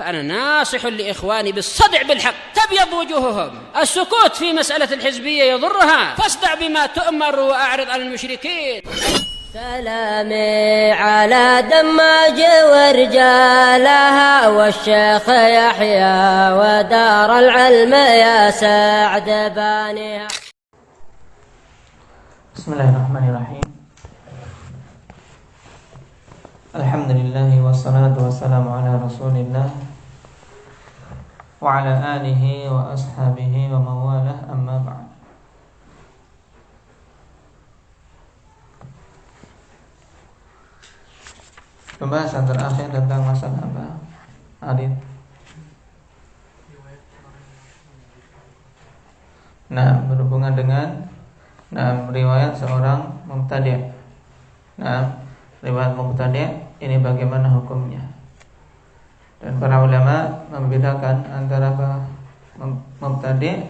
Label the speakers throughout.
Speaker 1: فأنا ناصح لإخواني بالصدع بالحق تبيض وجوههم. السكوت في مسألة الحزبية يضرها، فاصدع بما تؤمر وأعرض عن المشركين.
Speaker 2: سلامي على دماج ورجالها والشيخ يحيى ودار العلم يا سعد بانيها.
Speaker 3: Bismillahirrahmanirrahim. Alhamdulillah wassalatu wassalamu ala Rasulillah wa ala alihi wa ashabihi wa mawalah, amma ba'd. Pembahasan terakhir tentang masalah apa? Adit. Nah, berhubungan dengan riwayat seorang mubtadi'. Riwayat mubtadi' ini bagaimana hukumnya? Dan para ulama membedakan antara mubtadi'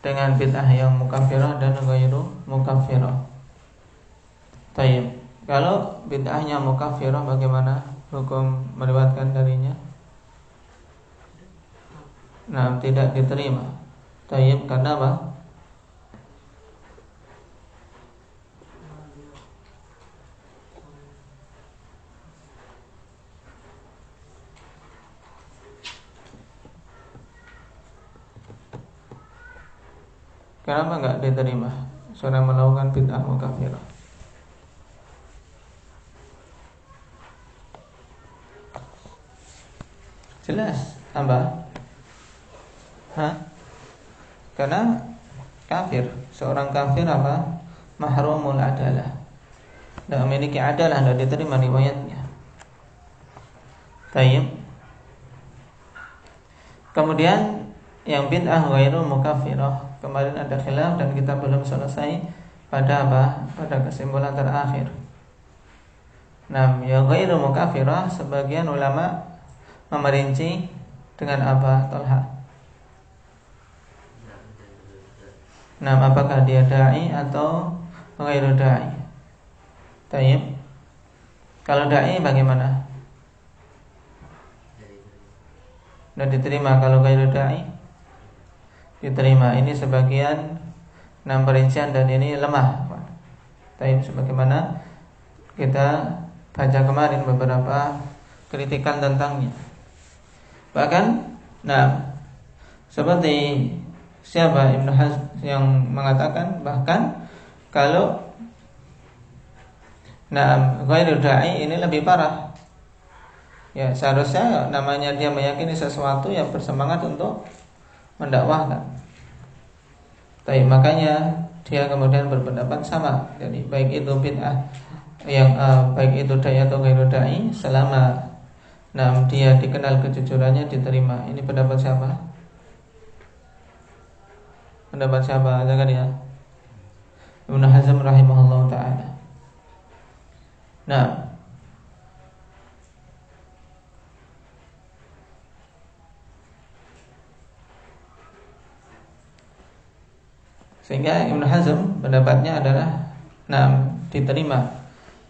Speaker 3: dengan bid'ah yang mukaffirah dan ghairu mukaffirah. Tayyib. Kalau bid'ahnya mukaffirah, bagaimana hukum meriwayatkan darinya? Tidak diterima. Tayyib, karena apa? Kenapa enggak diterima? Seorang melakukan bid'ah mukaffirah. Jelas, apa? Karena kafir, seorang kafir apa? Mahrumul adalah, tidak memiliki adalah, tidak diterima riwayatnya. Tayyib. Kemudian yang bid'ah ghairu mukaffirah, kemarin ada khilaf dan kita belum selesai pada apa? Pada kesimpulan terakhir. Yang ghairu mukaffirah, sebagian ulama memerinci dengan apa, Tolha? Apakah dia da'i atau ghairu da'i? Tayyib. Kalau da'i bagaimana? Dan diterima. Kalau ghairu da'i diterima. Ini sebagian perincian dan ini lemah. Tayyib, sebagaimana kita baca kemarin beberapa kritikan tentangnya. Bahkan, seperti siapa Ibnu Hazm yang mengatakan bahkan kalau ghairu da'i ini lebih parah. Ya, seharusnya namanya dia meyakini sesuatu yang bersemangat untuk mendakwahkan. Tapi makanya dia kemudian berpendapat sama. Jadi baik itu bid'ah yang baik itu da'i atau ghairu da'i, selama dia dikenal kejujurannya diterima. Ini pendapat siapa? Pendapat siapa? Zakaria Ibnu Hazm rahimahullah ta'ala. Sehingga Ibnu Hazm pendapatnya adalah diterima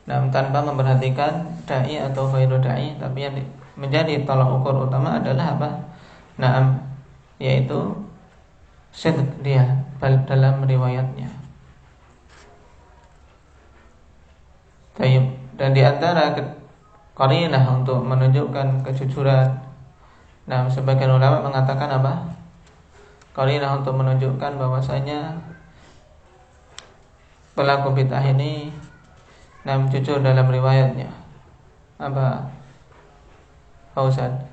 Speaker 3: tanpa memperhatikan da'i atau ghairu da'i, tapi yang menjadi tolak ukur utama adalah apa? Yaitu sidq dia dalam riwayatnya. Tayyib. Dan di antara qarinah untuk menunjukkan kejujuran, sebagian ulama mengatakan apa? Qarinah untuk menunjukkan bahwasanya pelaku bid'ah ini jujur dalam riwayatnya. Apa, Fauzan?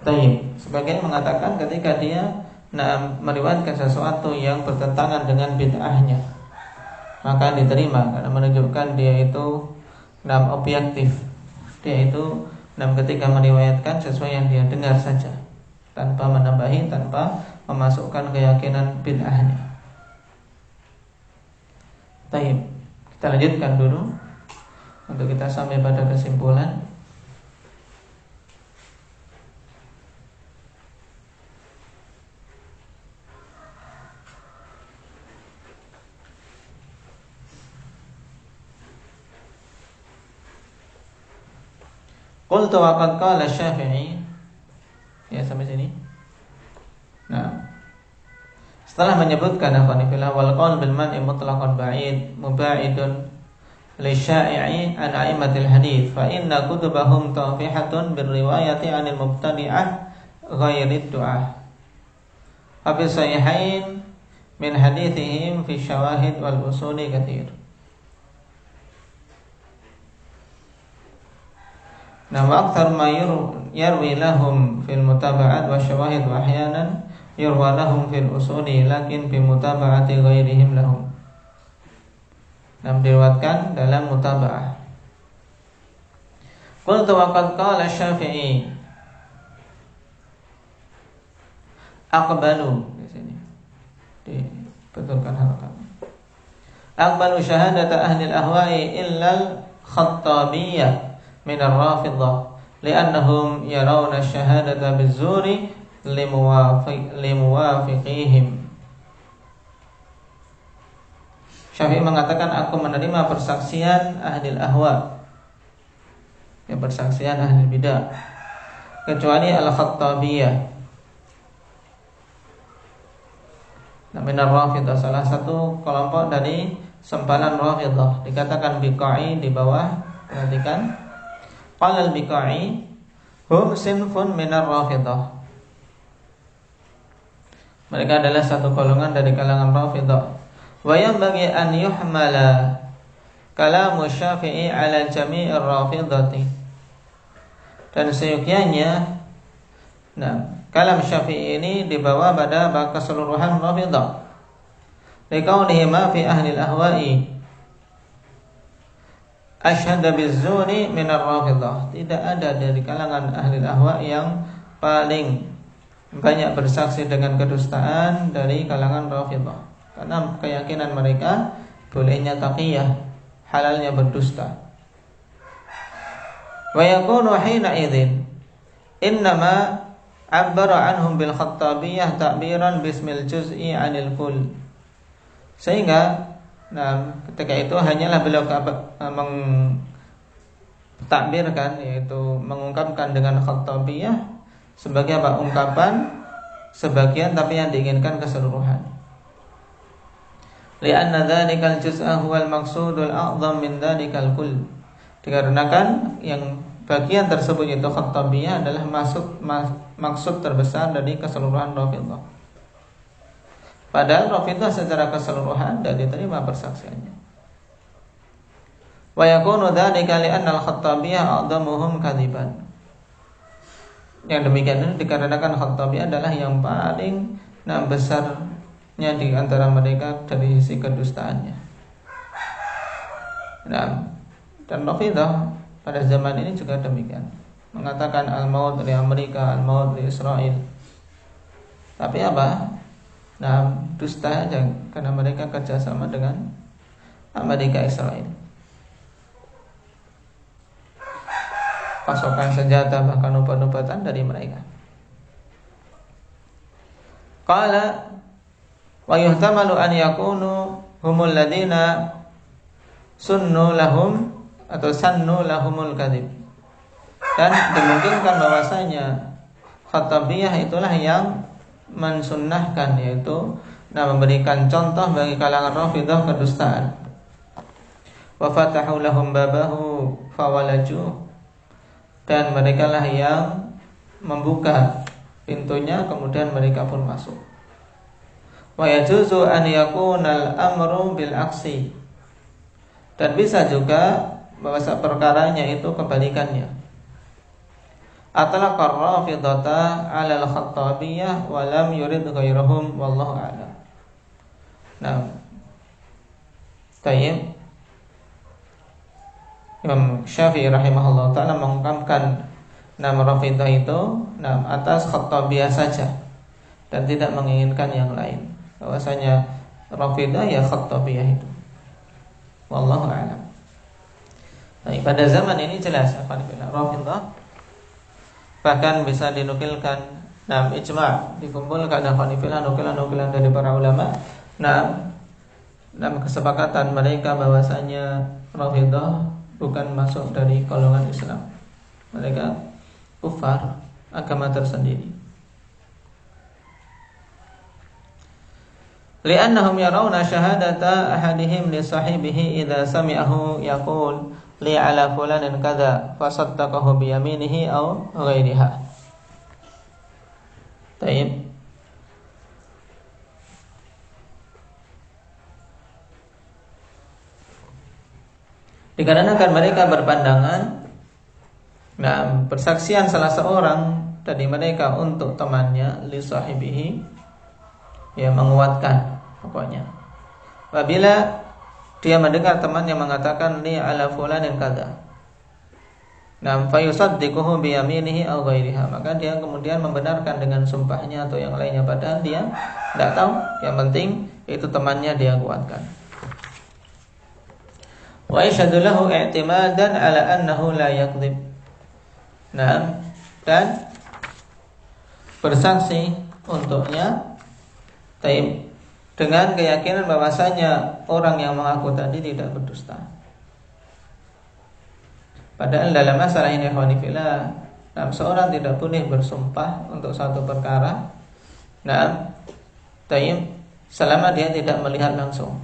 Speaker 3: Tayyib. Sebagian mengatakan ketika dia meriwayatkan sesuatu yang bertentangan dengan bid'ahnya, maka diterima karena menunjukkan dia itu objektif. Dia itu ketika meriwayatkan sesuai yang dia dengar saja, tanpa menambahi, tanpa memasukkan keyakinan bid'ahnya. Taib. Kita lanjutkan dulu untuk kita sampai pada kesimpulan. Qultu wa qad qala Syafi'i. Ya, sampai sini. Nah, setelah menyebutkan akhwanifillah wal qaul bil man'i mutlaqan muba'idun li syai'i an a'immatil hadits fa inna kutubahum tafihatun bir riwayati 'anil mubtadi'ah ghairi du'ah. Fa fi sahihain min haditsihim fi syawahid wal usuli katsir. Nah, wa aktsar ma yarwi lahum fil mutaba'at wa syawahid wa ahyanan yurwa lahum fil usuli lakin bi mutaba'ati ghairihim lahum. Nah, diriwayatkan dalam mutaba'ah. Qultu wa qad qala Syafi'i aqbalu di sini. Dibetulkan harakat. Aqbalu syahadata ahli al-ahwa'i illa al-khattabiyah min ar-rafidhah li'annahum yarawna syahadata biz-zuri limuwafiqihim. Syafi'i mengatakan aku menerima persaksian ahli al-ahwa, ya, persaksian ahli bidah, kecuali al-khattabiyah. Nah, min ar-rafidhah, salah satu kelompok dari sempalan Rafidhah, dikatakan Biqai di bawah. Perhatikan, qala al-Biqai hum sinfun min ar-Rafidhah. Mereka adalah satu golongan dari kalangan Rafidhah. Wa yanbaghi an yuhmala kalamu Syafi'i ala jami'ir Rafidhati. Dan seyogyanya, nah, kalam Syafi'i ini dibawa pada keseluruhan Rafidhah. Liqaulihi ma fi ahli al-ahwa'i asyhadu biz-zuri min ar-Rafidhah. Tidak ada dari kalangan ahli al-ahwa yang paling banyak bersaksi dengan kedustaan dari kalangan Rafidhah, karena keyakinan mereka bolehnya taqiyah, halalnya berdusta. Wa yakunu hina idzin innama abbara anhum bil khattabiyah ta'biran bismil juz'i 'anil kull. Sehingga ketika itu hanyalah beliau takbirkan, yaitu mengungkapkan dengan khattabiyah sebagai apa? Ungkapan sebagian tapi yang diinginkan keseluruhan. Li'anna dzalikal juz'a huwal maqsudul a'zam min dzalikal kull. Dikarenakan yang bagian tersebut itu khattabiyah adalah maksud terbesar dari keseluruhan Rafidhah. Padahal Rafidhah secara keseluruhan tidak diterima persaksiannya. Wa yakunu dzalika li'anna al-khattabiyah a'dhamuhum kadziban. Yang demikian ini dikarenakan Khattabiyah adalah yang paling besarnya di antara mereka dari sisi kedustaannya. Nah, dan Rafidhah pada zaman ini juga demikian, mengatakan al-maut li Amerika, al-maut li Israel. Tapi apa? Nah, dusta aja, karena mereka kerjasama dengan Amerika Israel. Pasokan senjata bahkan obat-obatan dari mereka. Qala wa yuhtamalu an yakunu humul ladina sunnu lahum atau sannu lahumul kadzib. Dan dimungkinkan bahwasanya Khattabiyah itulah yang mensunnahkan, yaitu memberikan contoh bagi kalangan Rafidhah kedustaan. Wa fatahu lahum babahu fawalaju. Dan mereka lah yang membuka pintunya, kemudian mereka pun masuk. Wa yajuzu an yakunal amru bil aksi. Dan bisa juga bahwa perkaranya itu kebalikannya. Atlaqa ar-Rafidhata 'ala al-Khattabiyah wa lam yurid ghairahum wallahu a'lam. Nah, tayyib. Imam Syafi'i rahimahullah ta'ala mengungkapkan nama Rafidhah itu atas Khattabiyah saja dan tidak menginginkan yang lain. Bahwasanya Rafidhah ya Khattabiyah itu. Wallahu a'lam. Nah, pada zaman ini jelas Rafidhah bahkan bisa dinukilkan ijma', dikumpulkan nukilan-nukilan dari para ulama. Kesepakatan mereka bahwasanya Rafidhah bukan masuk dari golongan Islam. Mereka kufar, agama tersendiri. Li'annahum yarawna syahadata ahadihim li sahibihi idza sami'ahu yaqul li ala fulanin kadza fasaddaqahu bi yaminihi aw ghairiha. Baik. Dikarenakan mereka berpandangan persaksian salah seorang dari mereka untuk temannya li sahibihi, ya, menguatkan pokoknya. Apabila dia mendengar teman yang mengatakan li ala fulanin kadza, fa yusaddiquhu bi yaminihi aw ghairiha, maka dia kemudian membenarkan dengan sumpahnya atau yang lainnya, padahal dia tidak tahu. Yang penting itu temannya dia kuatkan. Wa yashhadu lahu i'timadan ala annahu la yakdzib. Dan bersaksi untuknya dengan keyakinan bahwasanya orang yang mengaku tadi tidak berdusta. Padahal dalam masalah ini ikhwanifillah, seorang tidak boleh bersumpah untuk satu perkara selama dia tidak melihat langsung.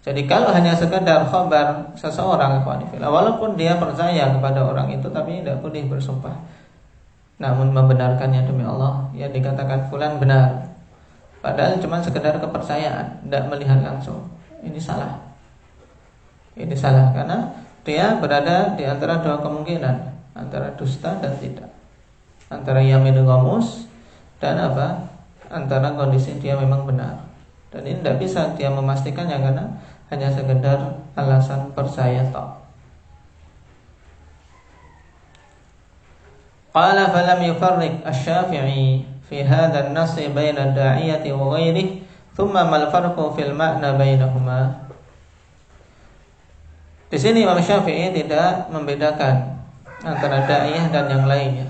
Speaker 3: Jadi kalau hanya sekedar khabar seseorang, walaupun dia percaya kepada orang itu, tapi tidak boleh bersumpah, namun membenarkannya demi Allah, yang dikatakan fulan benar, padahal cuma sekedar kepercayaan, tidak melihat langsung. Ini salah. Ini salah karena dia berada di antara dua kemungkinan, antara dusta dan tidak, antara yamin ghamus dan antara kondisi dia memang benar. Dan ini tidak bisa dia memastikannya karena hanya sekedar alasan percaya tok. Qala falam yufarriq asy-Syafi'i fi hadha an-nass baina ad-da'iyati wa ghairihi, thumma mal farqu fil ma'na bainahuma. Di sini Imam Syafi'i tidak membedakan antara da'iyah dan yang lainnya.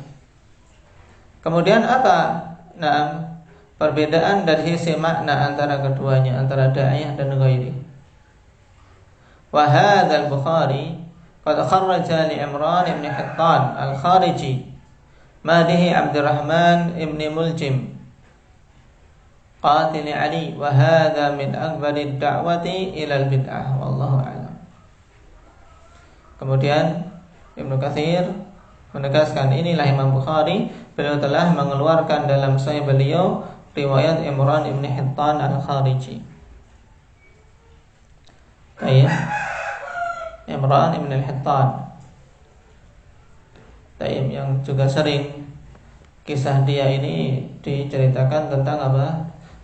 Speaker 3: Kemudian apa? Perbedaan dari sisi makna antara keduanya, antara da'iyah dan ghairihi. Wa hadzal Bukhari qad kharraja li Imran ibn Hittan al-Khariji madihi Abdurrahman ibn Muljim qatil Ali, wa hadza min akbari ad-da'wati ila al-bid'ah, wallahu a'lam. Kemudian Ibnu Katsir menegaskan, inilah Imam Bukhari, beliau telah mengeluarkan dalam sahih beliau riwayat Imran ibn Hittan al-Khariji. Imran ibn al-Hittan yang juga sering kisah dia ini diceritakan tentang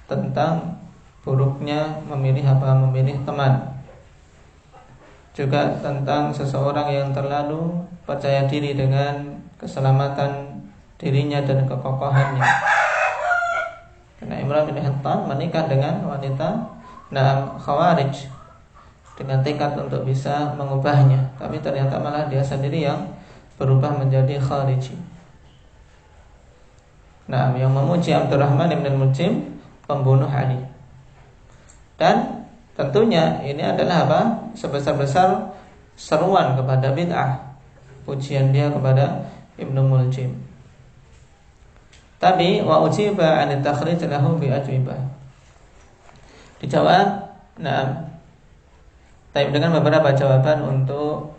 Speaker 3: tentang buruknya memilih teman, juga tentang seseorang yang terlalu percaya diri dengan keselamatan dirinya dan kekokohannya. Karena Imran bin Hittan menikah dengan wanita Khawarij dengan tekad untuk bisa mengubahnya, tapi ternyata malah dia sendiri yang berubah menjadi Khariji. Yang memuji Abdurrahman ibn Muljim, pembunuh Ali. Dan tentunya ini adalah sebesar-besar seruan kepada bid'ah, pujian dia kepada Ibnu Muljim. Tapi wa ujiba an takhrij lahu bi ajwibah. Dijawab dengan beberapa jawaban untuk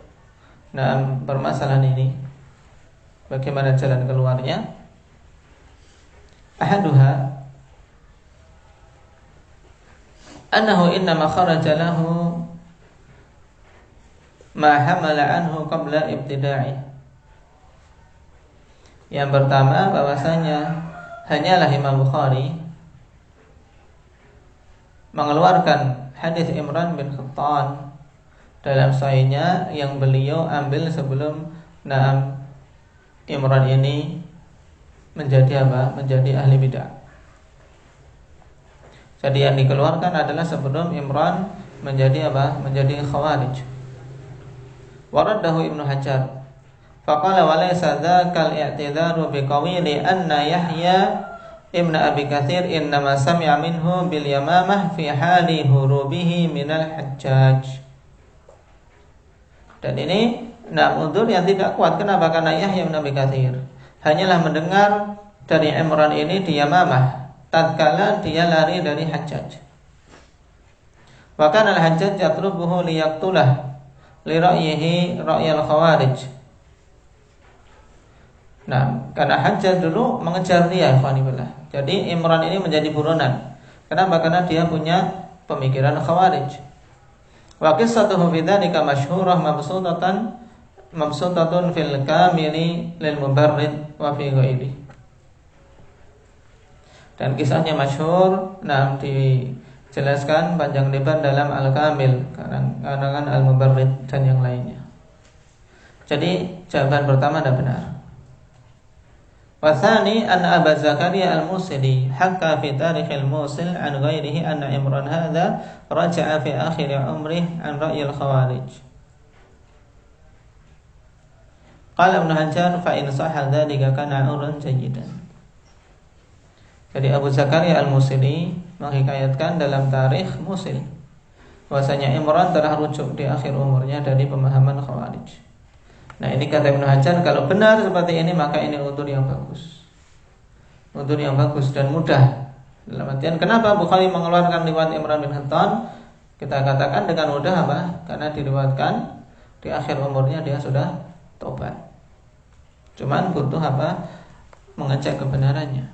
Speaker 3: permasalahan ini. Bagaimana jalan keluarnya? Ahaduha annahu innama kharaja lahu ma hamala anhu qabla ibtida'i. Yang pertama, bahwasanya hanyalah Imam Bukhari mengeluarkan hadis Imran bin Hittan dalam sahihnya yang beliau ambil sebelum Imran ini menjadi ahli bid'ah. Jadi yang dikeluarkan adalah sebelum Imran menjadi Khawarij. Waraddahu Ibnu Hajar. Faqala wa laysa dzakal i'tidharu biqawli anna Yahya Ibn Abi Katsir innama sami'a minhu bil Yamamah fi hali hurubihi minal Hajjaj. Dan ini udzur yang tidak kuat. Kenapa? Karena Yahya bin Abi Katsir hanyalah mendengar dari Imran ini di Yamamah tatkala dia lari dari Hajjaj. Wa kana al-Hajjaj yatlubuhu liyaqtulah li ra'yihi ra'yal khawarij. Karena Hajjaj dulu mengejar dia, ikhwanillah. Jadi Imran ini menjadi buronan. Kenapa? Karena dia punya pemikiran khawarij. Wa qissatuhu bidzalika masyhurah mabsutatun fil kamili lil mubarrid wa fi ghairi. Dan kisahnya masyhur, dijelaskan panjang lebar dalam Al-Kamil karangan Al-Mubarrid dan yang lainnya. Jadi jawaban pertama adalah benar. Wathani anna Abu Zakaria al-Musili hakka fi tarikh al-Musil an ghairihi anna Imran hadha raja'a fi akhir umrih an ra'y al-Khawarij. Qala Ibnu Hajar fa in sahha dzalika kana amran jayyidan. Jadi Abu Zakaria al-Musili menghikayatkan dalam tarikh Musil bahwasanya Imran telah rujuk di akhir umurnya dari pemahaman Khawarij. Ini kata Ibnu Hajar, kalau benar seperti ini maka ini udzur yang bagus. Udzur yang bagus dan mudah. Dalam artian kenapa Bukhari mengeluarkan riwayat Imran bin Hattan? Kita katakan dengan mudah apa? Karena diriwayatkan di akhir umurnya dia sudah tobat. Cuman butuh apa? Mengecek kebenarannya.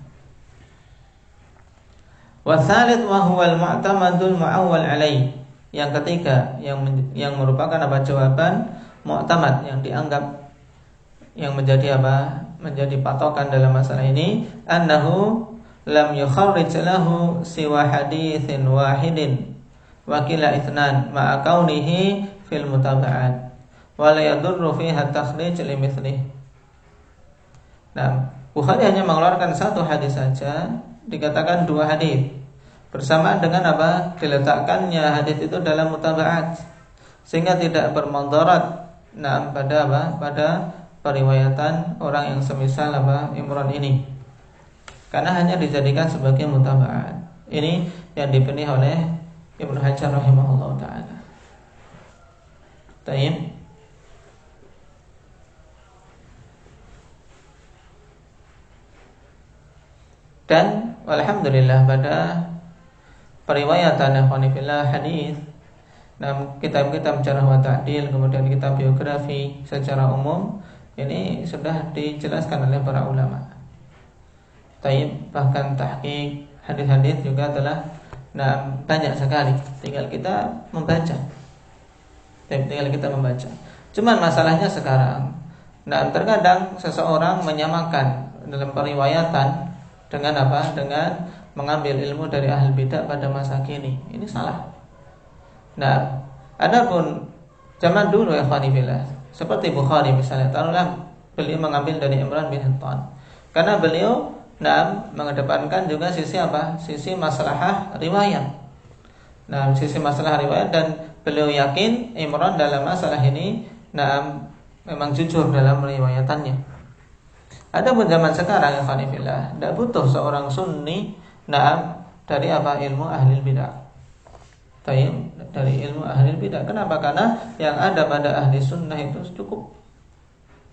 Speaker 3: Wasalit wa huwa al-mu'tamadul mu'awwal alaih. Yang ketiga yang merupakan apa? Jawaban mu'tamad yang dianggap yang menjadi apa? Menjadi patokan dalam masalah ini, annahu lam yukharrij lahu siwa haditsin wahidin wa qila itsnan ma'a kaunihi fil mutaba'at wa la yadurru fiha takhrij limithlihi. Bukhari hanya mengeluarkan satu hadis saja, dikatakan dua hadis bersamaan dengan apa? Diletakkannya hadis itu dalam mutaba'at sehingga tidak bermudarat pada apa? Pada periwayatan orang yang semisal apa? Imran ini. Karena hanya dijadikan sebagai mutaba'at. Ini yang dipilih oleh Ibnu Hajar rahimahullah taala. Tayyib. Dan alhamdulillah pada periwayatan ikhwanifillah hadis dalam kitab-kitab jarh wa ta'dil, kemudian kitab biografi secara umum ini sudah dijelaskan oleh para ulama. Taib, bahkan tahqiq hadis-hadis juga telah banyak sekali. Tinggal kita membaca. Tinggal kita membaca. Cuman masalahnya sekarang, terkadang seseorang menyamakan dalam periwayatan dengan apa? Dengan mengambil ilmu dari ahli bidah pada masa kini. Ini salah. Adapun zaman dulu ya ikhwanillah, seperti Bukhari misalnya, taruhlah beliau mengambil dari Imran bin Hattan. Karena beliau mengedepankan juga sisi apa? Sisi maslahah riwayat. Sisi masalah riwayat, dan beliau yakin Imran dalam masalah ini memang jujur dalam riwayatannya. Adapun zaman sekarang ya ikhwanillah, tidak butuh seorang sunni dari apa? Ilmu ahli bidah. Dari ilmu ahli bidah. Kenapa? Karena yang ada pada ahli sunnah itu cukup.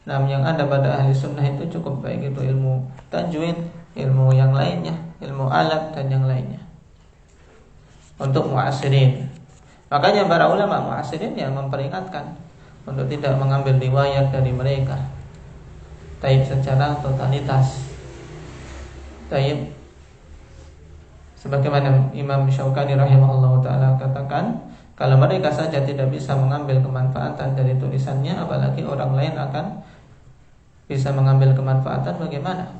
Speaker 3: Yang ada pada ahli sunnah itu cukup, baik itu ilmu tajwid, ilmu yang lainnya, ilmu alat dan yang lainnya. Untuk mu'asirin. Makanya para ulama mu'asirin yang memperingatkan untuk tidak mengambil riwayat dari mereka. Secara totalitas. Sebagaimana Imam Syaukani rahimahullah ta'ala katakan, kalau mereka saja tidak bisa mengambil kemanfaatan dari tulisannya, apalagi orang lain akan bisa mengambil kemanfaatan bagaimana?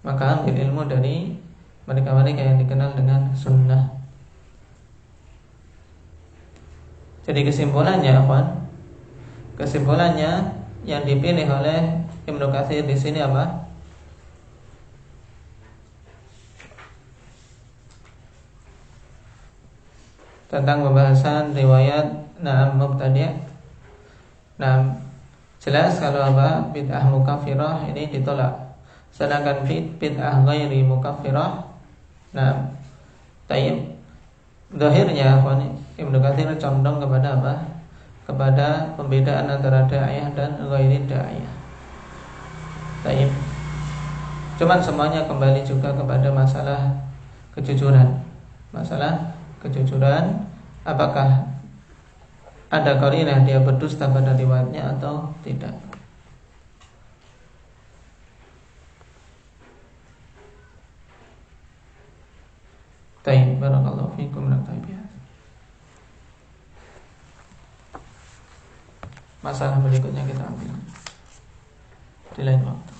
Speaker 3: Maka ambil ilmu dari mereka-mereka yang dikenal dengan sunnah. Jadi kesimpulannya yang dipilih oleh Ibnu Katsir di sini apa? Tentang pembahasan riwayat mubtadi'. Jelas kalau apa? Bid'ah mukaffirah ini ditolak. Sedangkan bid'ah ghairi mukaffirah, zahirnya Ibnu Katsir condong kepada apa? Kepada pembedaan antara da'iyah dan ghairi da'iyah. Baik. Cuman semuanya kembali juga kepada masalah kejujuran. Masalah kejujuran, apakah ada qarinah dia berdusta pada riwayatnya atau tidak. Baik, barakallahu fiikum. Masalah berikutnya kita ambil di lain waktu.